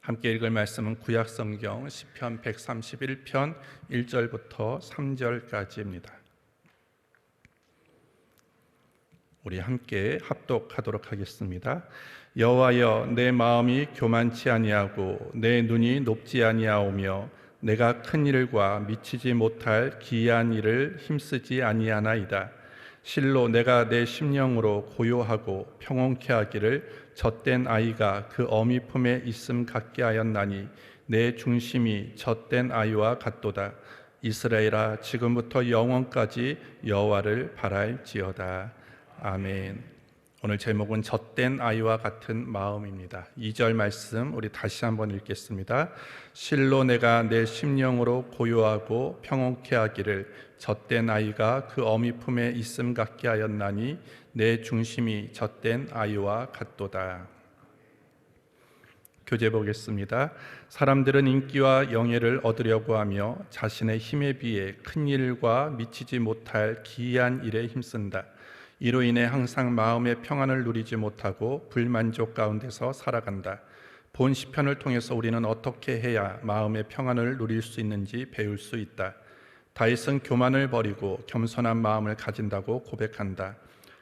함께 읽을 말씀은 구약성경 시편 131편 1절부터 3절까지입니다. 우리 함께 합독하도록 하겠습니다. 여호와여, 내 마음이 교만치 아니하고 내 눈이 높지 아니하오며 내가 큰 일과 미치지 못할 기이한 일을 힘쓰지 아니하나이다. 실로 내가 내 심령으로 고요하고 평온케 하기를 젖된 아이가 그 어미 품에 있음 같게 하였나니 내 중심이 젖된 아이와 같도다. 이스라엘아, 지금부터 영원까지 여호와를 바랄지어다. 아멘. 오늘 제목은 젖된 아이와 같은 마음입니다. 2절 말씀 우리 다시 한번 읽겠습니다. 실로 내가 내 심령으로 고요하고 평온케 하기를 젖된 아이가 그 어미 품에 있음 같게 하였나니 내 중심이 젖된 아이와 같도다. 교재 보겠습니다. 사람들은 인기와 영예를 얻으려고 하며 자신의 힘에 비해 큰 일과 미치지 못할 기이한 일에 힘쓴다. 이로 인해 항상 마음의 평안을 누리지 못하고 불만족 가운데서 살아간다. 본 시편을 통해서 우리는 어떻게 해야 마음의 평안을 누릴 수 있는지 배울 수 있다. 다윗은 교만을 버리고 겸손한 마음을 가진다고 고백한다.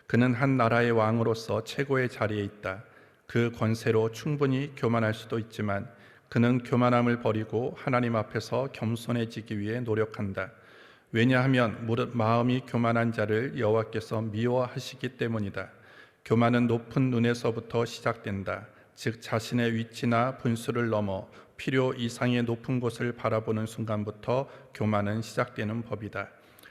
그는 한 나라의 왕으로서 최고의 자리에 있다. 그 권세로 충분히 교만할 수도 있지만 그는 교만함을 버리고 하나님 앞에서 겸손해지기 위해 노력한다. 왜냐하면 무릇 마음이 교만한 자를 여호와께서 미워하시기 때문이다. 교만은 높은 눈에서부터 시작된다. 즉 자신의 위치나 분수를 넘어 필요 이상의 높은 곳을 바라보는 순간부터 교만은 시작되는 법이다.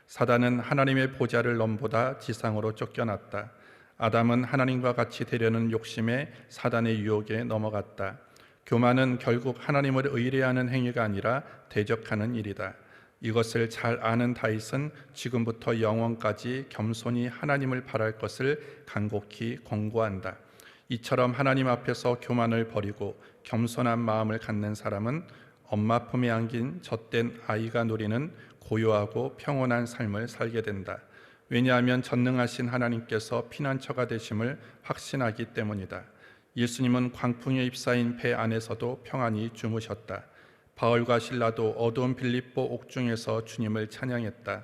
사단은 하나님의 보좌를 넘보다 지상으로 쫓겨났다. 아담은 하나님과 같이 되려는 욕심에 사단의 유혹에 넘어갔다. 교만은 결국 하나님을 의뢰하는 행위가 아니라 대적하는 일이다. 이것을 잘 아는 다윗은 지금부터 영원까지 겸손히 하나님을 바랄 것을 간곡히 권고한다. 이처럼 하나님 앞에서 교만을 버리고 겸손한 마음을 갖는 사람은 엄마 품에 안긴 젖된 아이가 누리는 고요하고 평온한 삶을 살게 된다. 왜냐하면 전능하신 하나님께서 피난처가 되심을 확신하기 때문이다. 예수님은 광풍에 휩싸인 배 안에서도 평안히 주무셨다. 바울과 실라도 어두운 빌립보 옥중에서 주님을 찬양했다.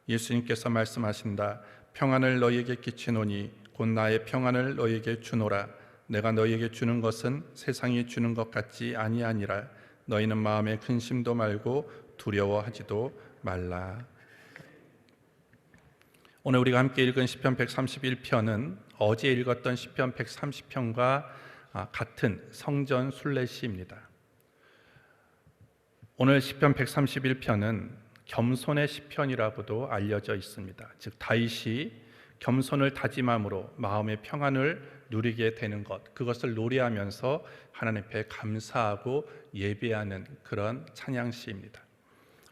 예수님께서 말씀하신다. 평안을 너희에게 끼치노니 곧 나의 평안을 너희에게 주노라. 내가 너희에게 주는 것은 세상이 주는 것 같지 아니하니라. 너희는 마음에 근심도 말고 두려워하지도 말라. 오늘 우리가 함께 읽은 시편 131편은 어제 읽었던 시편 130편과 같은 성전 순례시입니다. 오늘 시편 131편은 겸손의 시편이라고도 알려져 있습니다. 즉 다윗이 겸손을 다짐함으로 마음의 평안을 누리게 되는 것, 그것을 노래하면서 하나님 앞에 감사하고 예배하는 그런 찬양시입니다.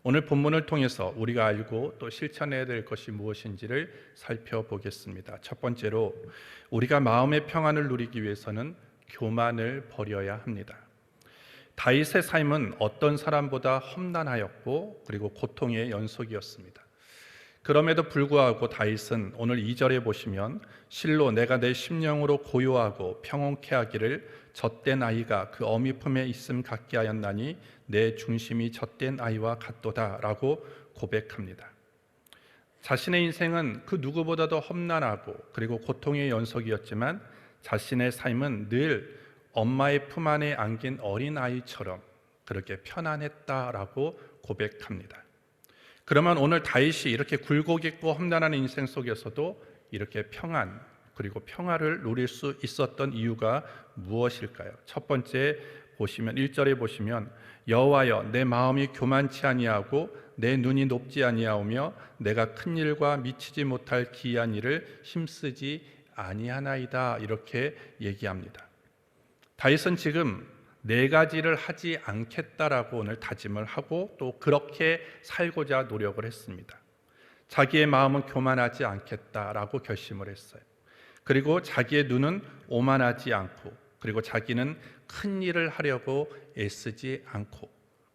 오늘 본문을 통해서 우리가 알고 또 실천해야 될 것이 무엇인지를 살펴보겠습니다. 첫 번째로 우리가 마음의 평안을 누리기 위해서는 교만을 버려야 합니다. 다윗의 삶은 어떤 사람보다 험난하였고 그리고 고통의 연속이었습니다. 그럼에도 불구하고 다윗은 오늘 2절에 보시면 실로 내가 내 심령으로 고요하고 평온케 하기를 젖된 아이가 그 어미 품에 있음 같게 하였나니 내 중심이 젖된 아이와 같도다 라고 고백합니다. 자신의 인생은 그 누구보다도 험난하고 그리고 고통의 연속이었지만 자신의 삶은 늘 엄마의 품 안에 안긴 어린아이처럼 그렇게 편안했다라고 고백합니다. 그러면 오늘 다윗이 이렇게 굴곡있고 험난한 인생 속에서도 이렇게 평안 그리고 평화를 누릴 수 있었던 이유가 무엇일까요? 첫 번째 보시면 1절에 보시면 여호와여, 내 마음이 교만치 아니하고 내 눈이 높지 아니하오며 내가 큰 일과 미치지 못할 기이한 일을 힘쓰지 아니하나이다 이렇게 얘기합니다. 다윗은 지금 네 가지를 하지 않겠다라고 오늘 다짐을 하고 또 그렇게 살고자 노력을 했습니다. 자기의 마음은 교만하지 않겠다라고 결심을 했어요. 그리고 자기의 눈은 오만하지 않고 그리고 자기는 큰 일을 하려고 애쓰지 않고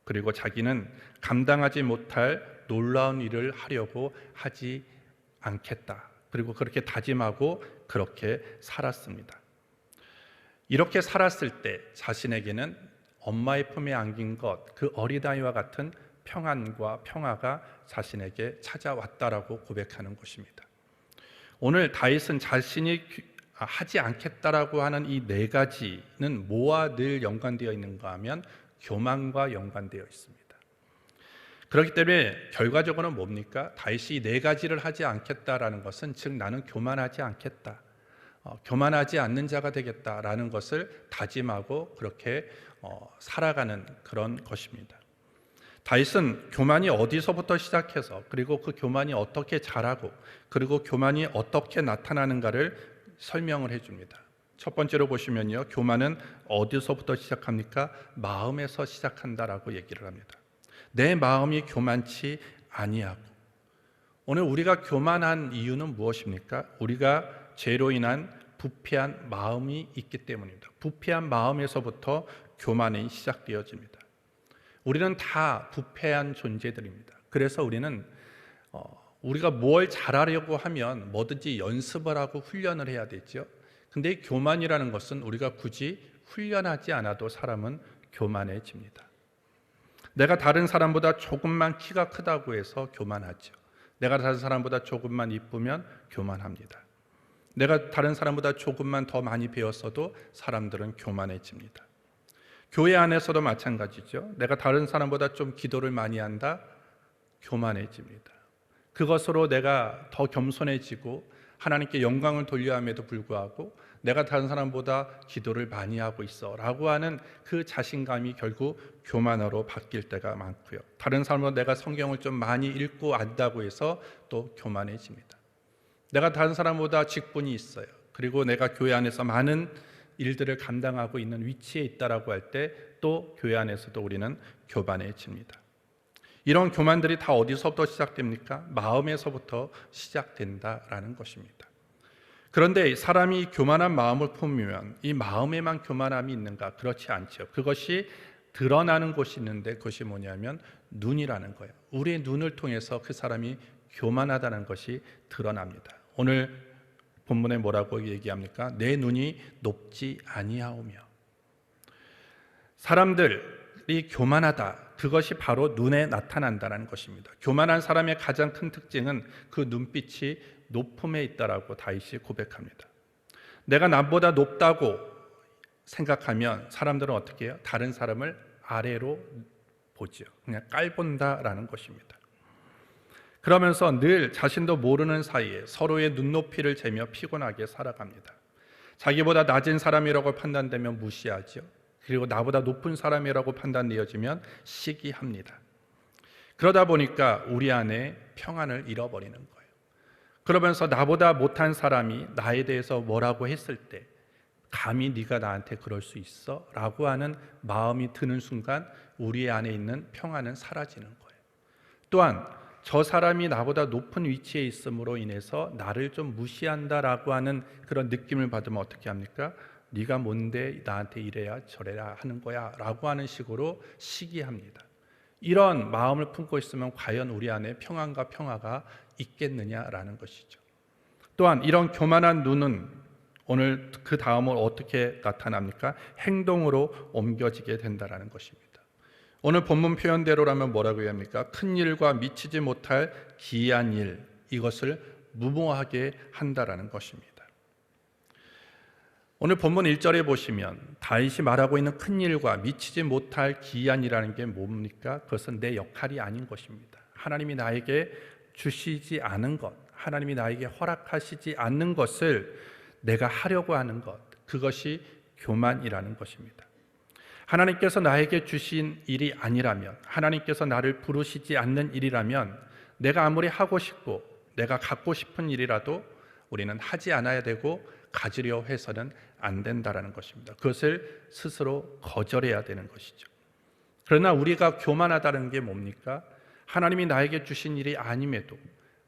그리고 자기는 감당하지 못할 놀라운 일을 하려고 하지 않겠다. 그리고 그렇게 다짐하고 그렇게 살았습니다. 이렇게 살았을 때 자신에게는 엄마의 품에 안긴 것, 그 어린아이와 같은 평안과 평화가 자신에게 찾아왔다라고 고백하는 것입니다. 오늘 다윗은 자신이 하지 않겠다라고 하는 이 네 가지는 뭐와 늘 연관되어 있는가 하면 교만과 연관되어 있습니다. 그렇기 때문에 결과적으로는 뭡니까? 다윗이 네 가지를 하지 않겠다라는 것은 즉 나는 교만하지 않겠다, 교만하지 않는 자가 되겠다라는 것을 다짐하고 그렇게 살아가는 그런 것입니다. 다윗은 교만이 어디서부터 시작해서 그리고 그 교만이 어떻게 자라고 그리고 교만이 어떻게 나타나는가를 설명을 해줍니다. 첫 번째로 보시면요, 교만은 어디서부터 시작합니까? 마음에서 시작한다라고 얘기를 합니다. 내 마음이 교만치 아니하고. 오늘 우리가 교만한 이유는 무엇입니까? 우리가 죄로 인한 부패한 마음이 있기 때문입니다. 부패한 마음에서부터 교만이 시작되어집니다. 우리는 다 부패한 존재들입니다. 그래서 우리가 뭘 잘하려고 하면 뭐든지 연습을 하고 훈련을 해야 되죠. 근데 교만이라는 것은 우리가 굳이 훈련하지 않아도 사람은 교만해집니다. 내가 다른 사람보다 조금만 키가 크다고 해서 교만하죠. 내가 다른 사람보다 조금만 이쁘면 교만합니다. 내가 다른 사람보다 조금만 더 많이 배웠어도 사람들은 교만해집니다. 교회 안에서도 마찬가지죠. 내가 다른 사람보다 좀 기도를 많이 한다, 교만해집니다. 그것으로 내가 더 겸손해지고 하나님께 영광을 돌려야 함에도 불구하고 내가 다른 사람보다 기도를 많이 하고 있어 라고 하는 그 자신감이 결국 교만으로 바뀔 때가 많고요. 다른 사람보다 내가 성경을 좀 많이 읽고 안다고 해서 또 교만해집니다. 내가 다른 사람보다 직분이 있어요. 그리고 내가 교회 안에서 많은 일들을 감당하고 있는 위치에 있다라고 할 때 또 교회 안에서도 우리는 교만해집니다. 이런 교만들이 다 어디서부터 시작됩니까? 마음에서부터 시작된다라는 것입니다. 그런데 사람이 교만한 마음을 품으면 이 마음에만 교만함이 있는가? 그렇지 않죠. 그것이 드러나는 곳이 있는데 그것이 뭐냐면 눈이라는 거예요. 우리의 눈을 통해서 그 사람이 교만하다는 것이 드러납니다. 오늘 본문에 뭐라고 얘기합니까? 내 눈이 높지 아니하오며. 사람들이 교만하다, 그것이 바로 눈에 나타난다는 것입니다. 교만한 사람의 가장 큰 특징은 그 눈빛이 높음에 있다라고 다윗이 고백합니다. 내가 남보다 높다고 생각하면 사람들은 어떻게 해요? 다른 사람을 아래로 보죠. 그냥 깔본다라는 것입니다. 그러면서 늘 자신도 모르는 사이에 서로의 눈높이를 재며 피곤하게 살아갑니다. 자기보다 낮은 사람이라고 판단되면 무시하죠. 그리고 나보다 높은 사람이라고 판단되어지면 시기합니다. 그러다 보니까 우리 안에 평안을 잃어버리는 거예요. 그러면서 나보다 못한 사람이 나에 대해서 뭐라고 했을 때 감히 네가 나한테 그럴 수 있어? 라고 하는 마음이 드는 순간 우리 안에 있는 평안은 사라지는 거예요. 또한 저 사람이 나보다 높은 위치에 있음으로 인해서 나를 좀 무시한다라고 하는 그런 느낌을 받으면 어떻게 합니까? 네가 뭔데 나한테 이래야 저래야 하는 거야 라고 하는 식으로 시기합니다. 이런 마음을 품고 있으면 과연 우리 안에 평안과 평화가 있겠느냐라는 것이죠. 또한 이런 교만한 눈은 오늘 그 다음을 어떻게 나타납니까? 행동으로 옮겨지게 된다라는 것입니다. 오늘 본문 표현대로라면 뭐라고 해야 합니까? 큰 일과 미치지 못할 기이한 일, 이것을 무모하게 한다라는 것입니다. 오늘 본문 1절에 보시면 다윗이 말하고 있는 큰 일과 미치지 못할 기이한 일이라는 게 뭡니까? 그것은 내 역할이 아닌 것입니다. 하나님이 나에게 주시지 않은 것, 하나님이 나에게 허락하시지 않는 것을 내가 하려고 하는 것, 그것이 교만이라는 것입니다. 하나님께서 나에게 주신 일이 아니라면, 하나님께서 나를 부르시지 않는 일이라면 내가 아무리 하고 싶고 내가 갖고 싶은 일이라도 우리는 하지 않아야 되고 가지려 해서는 안 된다라는 것입니다. 그것을 스스로 거절해야 되는 것이죠. 그러나 우리가 교만하다는 게 뭡니까? 하나님이 나에게 주신 일이 아님에도,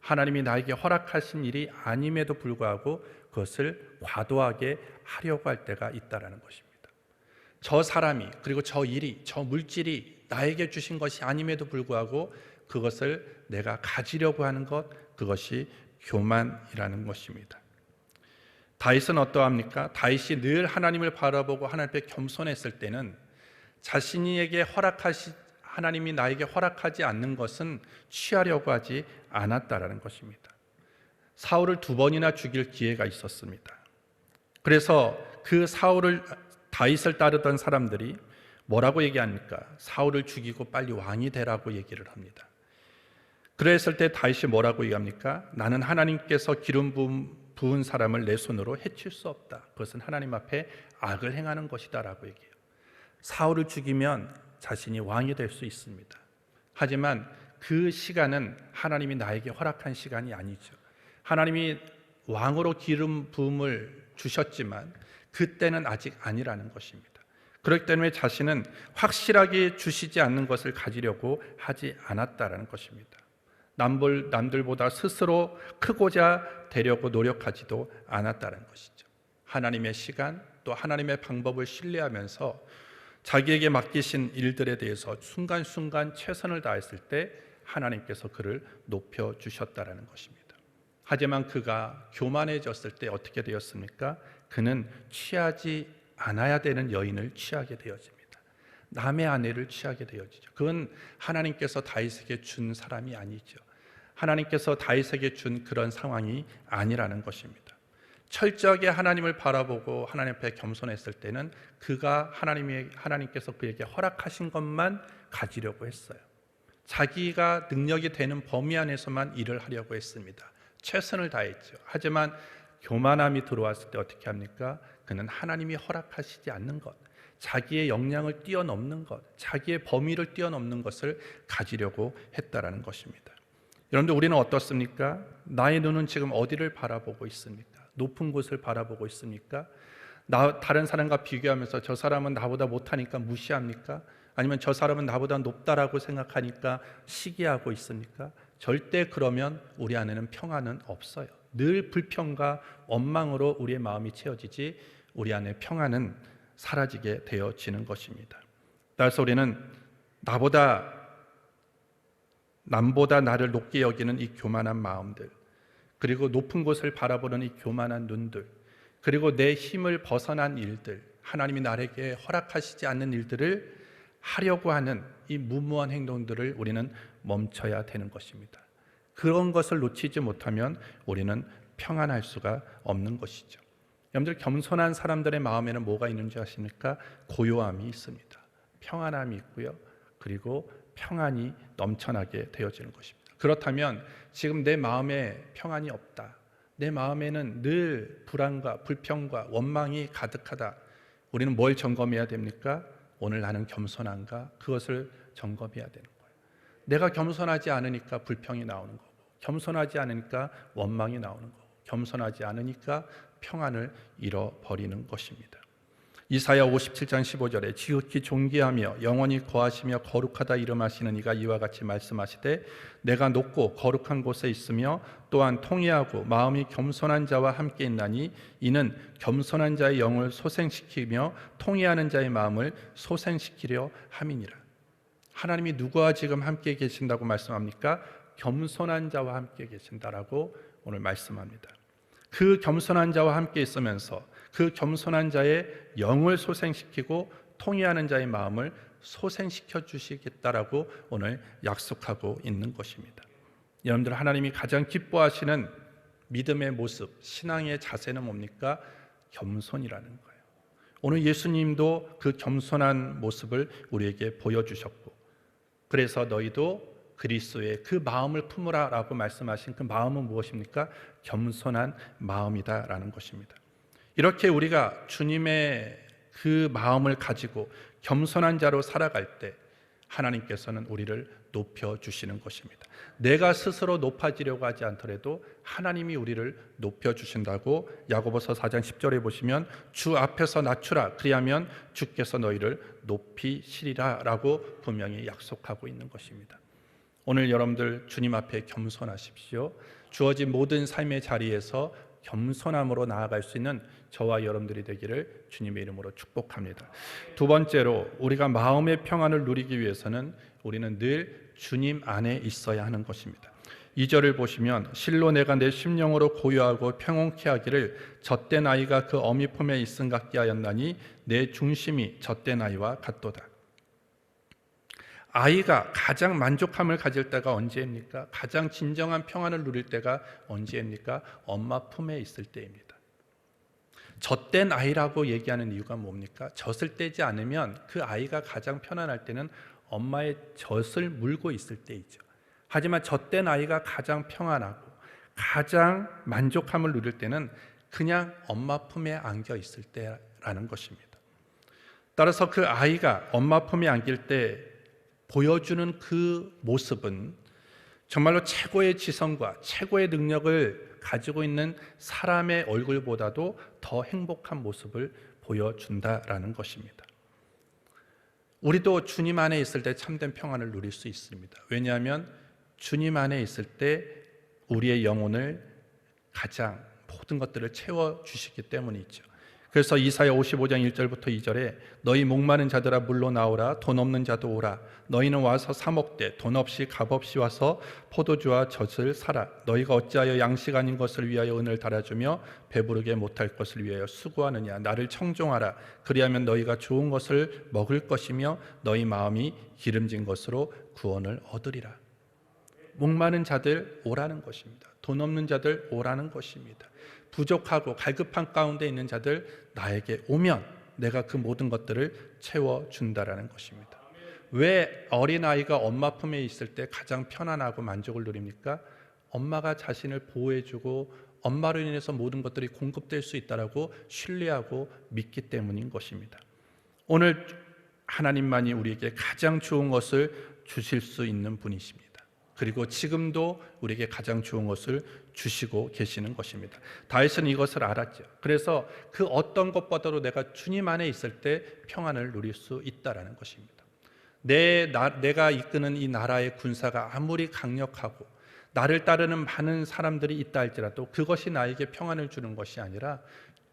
하나님이 나에게 허락하신 일이 아님에도 불구하고 그것을 과도하게 하려고 할 때가 있다라는 것입니다. 저 사람이, 그리고 저 일이, 저 물질이 나에게 주신 것이 아님에도 불구하고 그것을 내가 가지려고 하는 것, 그것이 교만이라는 것입니다. 다윗은 어떠합니까? 다윗이 늘 하나님을 바라보고 하나님 앞에 겸손했을 때는 하나님이 나에게 허락하지 않는 것은 취하려고 하지 않았다라는 것입니다. 사울을 2번이나 죽일 기회가 있었습니다. 그래서 그 다윗을 따르던 사람들이 뭐라고 얘기합니까? 사울을 죽이고 빨리 왕이 되라고 얘기를 합니다. 그랬을 때 다윗이 뭐라고 얘기합니까? 나는 하나님께서 기름 부은 사람을 내 손으로 해칠 수 없다. 그것은 하나님 앞에 악을 행하는 것이다 라고 얘기해요. 사울을 죽이면 자신이 왕이 될 수 있습니다. 하지만 그 시간은 하나님이 나에게 허락한 시간이 아니죠. 하나님이 왕으로 기름 부음을 주셨지만 그때는 아직 아니라는 것입니다. 그렇기 때문에 자신은 확실하게 주시지 않는 것을 가지려고 하지 않았다라는 것입니다. 남들보다 스스로 크고자 되려고 노력하지도 않았다는 것이죠. 하나님의 시간 또 하나님의 방법을 신뢰하면서 자기에게 맡기신 일들에 대해서 순간순간 최선을 다했을 때 하나님께서 그를 높여주셨다는 것입니다. 하지만 그가 교만해졌을 때 어떻게 되었습니까? 그는 취하지 않아야 되는 여인을 취하게 되어집니다. 남의 아내를 취하게 되어지죠. 그건 하나님께서 다윗에게 준 사람이 아니죠. 하나님께서 다윗에게 준 그런 상황이 아니라는 것입니다. 철저하게 하나님을 바라보고 하나님 앞에 겸손했을 때는 그가 하나님께서 그에게 허락하신 것만 가지려고 했어요. 자기가 능력이 되는 범위 안에서만 일을 하려고 했습니다. 최선을 다했죠. 하지만 교만함이 들어왔을 때 어떻게 합니까? 그는 하나님이 허락하시지 않는 것, 자기의 역량을 뛰어넘는 것, 자기의 범위를 뛰어넘는 것을 가지려고 했다라는 것입니다. 여러분들, 우리는 어떻습니까? 나의 눈은 지금 어디를 바라보고 있습니까? 높은 곳을 바라보고 있습니까? 다른 사람과 비교하면서 저 사람은 나보다 못하니까 무시합니까? 아니면 저 사람은 나보다 높다라고 생각하니까 시기하고 있습니까? 절대 그러면 우리 안에는 평안은 없어요. 늘 불평과 원망으로 우리의 마음이 채워지지 우리 안에 평안은 사라지게 되어지는 것입니다. 따라서 우리는 남보다 나를 높게 여기는 이 교만한 마음들, 그리고 높은 곳을 바라보는 이 교만한 눈들, 그리고 내 힘을 벗어난 일들, 하나님이 나에게 허락하시지 않는 일들을 하려고 하는 이 무모한 행동들을 우리는 멈춰야 되는 것입니다. 그런 것을 놓치지 못하면 우리는 평안할 수가 없는 것이죠. 여러분들, 겸손한 사람들의 마음에는 뭐가 있는지 아십니까? 고요함이 있습니다. 평안함이 있고요. 그리고 평안이 넘쳐나게 되어지는 것입니다. 그렇다면 지금 내 마음에 평안이 없다, 내 마음에는 늘 불안과 불평과 원망이 가득하다, 우리는 뭘 점검해야 됩니까? 오늘 나는 겸손한가? 그것을 점검해야 되는 거예요. 내가 겸손하지 않으니까 불평이 나오는 거고, 겸손하지 않으니까 원망이 나오는 거고, 겸손하지 않으니까 평안을 잃어버리는 것입니다. 이사야 57장 15절에 지극히 존귀하며 영원히 거하시며 거룩하다 이름하시는 이가 이와 같이 말씀하시되 내가 높고 거룩한 곳에 있으며 또한 통회하고 마음이 겸손한 자와 함께 있나니 이는 겸손한 자의 영을 소생시키며 통회하는 자의 마음을 소생시키려 함이니라. 하나님이 누구와 지금 함께 계신다고 말씀합니까? 겸손한 자와 함께 계신다라고 오늘 말씀합니다. 그 겸손한 자와 함께 있으면서 그 겸손한 자의 영을 소생시키고 통회하는 자의 마음을 소생시켜 주시겠다라고 오늘 약속하고 있는 것입니다. 여러분들, 하나님이 가장 기뻐하시는 믿음의 모습, 신앙의 자세는 뭡니까? 겸손이라는 거예요. 오늘 예수님도 그 겸손한 모습을 우리에게 보여주셨고, 그래서 너희도 그리스도의 그 마음을 품으라라고 말씀하신 그 마음은 무엇입니까? 겸손한 마음이다라는 것입니다. 이렇게 우리가 주님의 그 마음을 가지고 겸손한 자로 살아갈 때 하나님께서는 우리를 높여주시는 것입니다. 내가 스스로 높아지려고 하지 않더라도 하나님이 우리를 높여주신다고 야고보서 4장 10절에 보시면 주 앞에서 낮추라 그리하면 주께서 너희를 높이시리라 라고 분명히 약속하고 있는 것입니다. 오늘 여러분들 주님 앞에 겸손하십시오. 주어진 모든 삶의 자리에서 겸손함으로 나아갈 수 있는 저와 여러분들이 되기를 주님의 이름으로 축복합니다. 두 번째로, 우리가 마음의 평안을 누리기 위해서는 우리는 늘 주님 안에 있어야 하는 것입니다. 2절을 보시면 실로 내가 내 심령으로 고요하고 평온케 하기를 젖된 아이가 그 어미 품에 있음 같게 하였나니 내 중심이 젖된 아이와 같도다. 아이가 가장 만족함을 가질 때가 언제입니까? 가장 진정한 평안을 누릴 때가 언제입니까? 엄마 품에 있을 때입니다. 젖된 아이라고 얘기하는 이유가 뭡니까? 젖을 떼지 않으면 그 아이가 가장 편안할 때는 엄마의 젖을 물고 있을 때이죠. 하지만 젖된 아이가 가장 평안하고 가장 만족함을 누릴 때는 그냥 엄마 품에 안겨 있을 때라는 것입니다. 따라서 그 아이가 엄마 품에 안길 때 보여주는 그 모습은 정말로 최고의 지성과 최고의 능력을 가지고 있는 사람의 얼굴보다도 더 행복한 모습을 보여준다라는 것입니다. 우리도 주님 안에 있을 때 참된 평안을 누릴 수 있습니다. 왜냐하면 주님 안에 있을 때 우리의 영혼을 가장 모든 것들을 채워주시기 때문이죠. 그래서 이사야 55장 1절부터 2절에 너희 목마른 자들아 물로 나오라 돈 없는 자도 오라 너희는 와서 사 먹되 돈 없이 값 없이 와서 포도주와 젖을 사라 너희가 어찌하여 양식 아닌 것을 위하여 은을 달아주며 배부르게 못할 것을 위하여 수고하느냐 나를 청종하라 그리하면 너희가 좋은 것을 먹을 것이며 너희 마음이 기름진 것으로 구원을 얻으리라. 목마른 자들 오라는 것입니다. 돈 없는 자들 오라는 것입니다. 부족하고 갈급한 가운데 있는 자들 나에게 오면 내가 그 모든 것들을 채워준다라는 것입니다. 왜 어린아이가 엄마 품에 있을 때 가장 편안하고 만족을 누립니까? 엄마가 자신을 보호해주고 엄마로 인해서 모든 것들이 공급될 수 있다라고 신뢰하고 믿기 때문인 것입니다. 오늘 하나님만이 우리에게 가장 좋은 것을 주실 수 있는 분이십니다. 그리고 지금도 우리에게 가장 좋은 것을 주시고 계시는 것입니다. 다윗은 이것을 알았죠. 그래서 그 어떤 것보다도 내가 주님 안에 있을 때 평안을 누릴 수 있다라는 것입니다. 내가 이끄는 이 나라의 군사가 아무리 강력하고 나를 따르는 많은 사람들이 있다 할지라도 그것이 나에게 평안을 주는 것이 아니라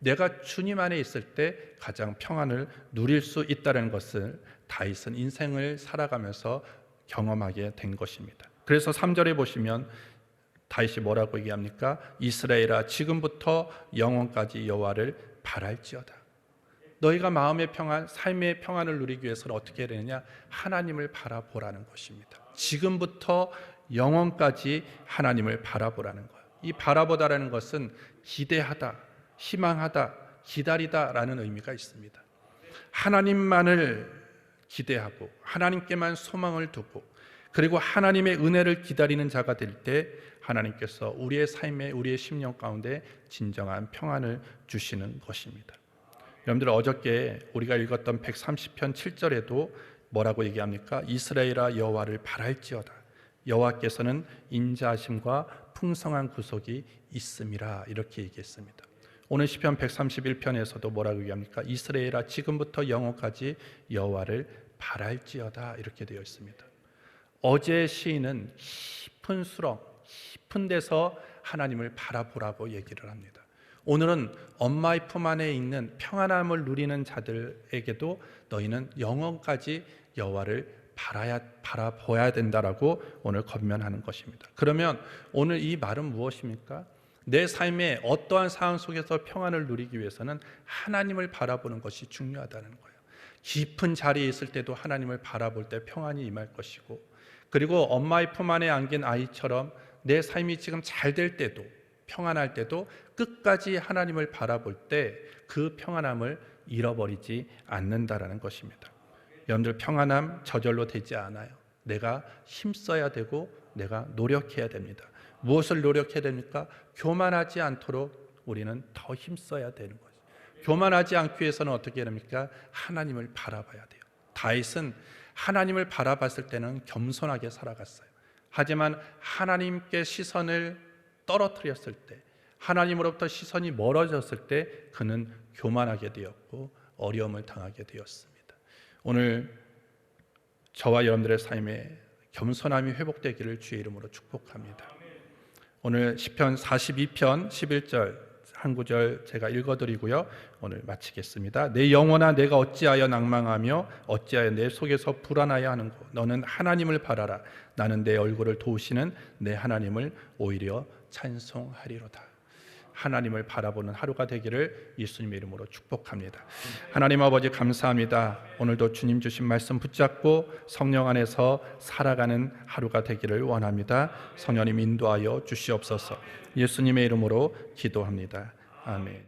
내가 주님 안에 있을 때 가장 평안을 누릴 수 있다는 것을 다윗은 인생을 살아가면서 경험하게 된 것입니다. 그래서 3절에 보시면 다윗이 뭐라고 얘기합니까? 이스라엘아 지금부터 영원까지 여호와를 바랄지어다. 너희가 마음의 평안, 삶의 평안을 누리기 위해서는 어떻게 해야 되느냐? 하나님을 바라보라는 것입니다. 지금부터 영원까지 하나님을 바라보라는 거예요. 이 바라보다라는 것은 기대하다, 희망하다, 기다리다라는 의미가 있습니다. 하나님만을 기대하고 하나님께만 소망을 두고 그리고 하나님의 은혜를 기다리는 자가 될 때 하나님께서 우리의 삶에 우리의 심령 가운데 진정한 평안을 주시는 것입니다. 여러분들 어저께 우리가 읽었던 130편 7절에도 뭐라고 얘기합니까? 이스라엘아 여호와를 바랄지어다. 여호와께서는 인자하심과 풍성한 구속이 있음이라 이렇게 얘기했습니다. 오늘 시편 131편에서도 뭐라고 얘기합니까? 이스라엘아 지금부터 영원까지 여호와를 바랄지어다 이렇게 되어 있습니다. 어제 시인은 깊은 수렁, 깊은 데서 하나님을 바라보라고 얘기를 합니다. 오늘은 엄마의 품 안에 있는 평안함을 누리는 자들에게도 너희는 영원까지 여호와를 바라보아야 된다라고 오늘 권면하는 것입니다. 그러면 오늘 이 말은 무엇입니까? 내 삶의 어떠한 상황 속에서 평안을 누리기 위해서는 하나님을 바라보는 것이 중요하다는 거예요. 깊은 자리에 있을 때도 하나님을 바라볼 때 평안이 임할 것이고 그리고 엄마의 품 안에 안긴 아이처럼 내 삶이 지금 잘 될 때도 평안할 때도 끝까지 하나님을 바라볼 때 그 평안함을 잃어버리지 않는다라는 것입니다. 여러분들 평안함 저절로 되지 않아요. 내가 힘써야 되고 내가 노력해야 됩니다. 무엇을 노력해야 됩니까? 교만하지 않도록 우리는 더 힘써야 되는 거죠. 교만하지 않기 위해서는 어떻게 해야 됩니까? 하나님을 바라봐야 돼요. 다윗은 하나님을 바라봤을 때는 겸손하게 살아갔어요. 하지만 하나님께 시선을 떨어뜨렸을 때 하나님으로부터 시선이 멀어졌을 때 그는 교만하게 되었고 어려움을 당하게 되었습니다. 오늘 저와 여러분들의 삶에 겸손함이 회복되기를 주의 이름으로 축복합니다. 오늘 시편 42편 11절 한 구절 제가 읽어드리고요. 오늘 마치겠습니다. 내 영혼아 내가 어찌하여 낭망하며 어찌하여 내 속에서 불안하여 하는고 너는 하나님을 바라라. 나는 내 얼굴을 도우시는 내 하나님을 오히려 찬송하리로다. 하나님을 바라보는 하루가 되기를 예수님의 이름으로 축복합니다. 하나님 아버지 감사합니다. 오늘도 주님 주신 말씀 붙잡고 성령 안에서 살아가는 하루가 되기를 원합니다. 성령님 인도하여 주시옵소서. 예수님의 이름으로 기도합니다. 아멘.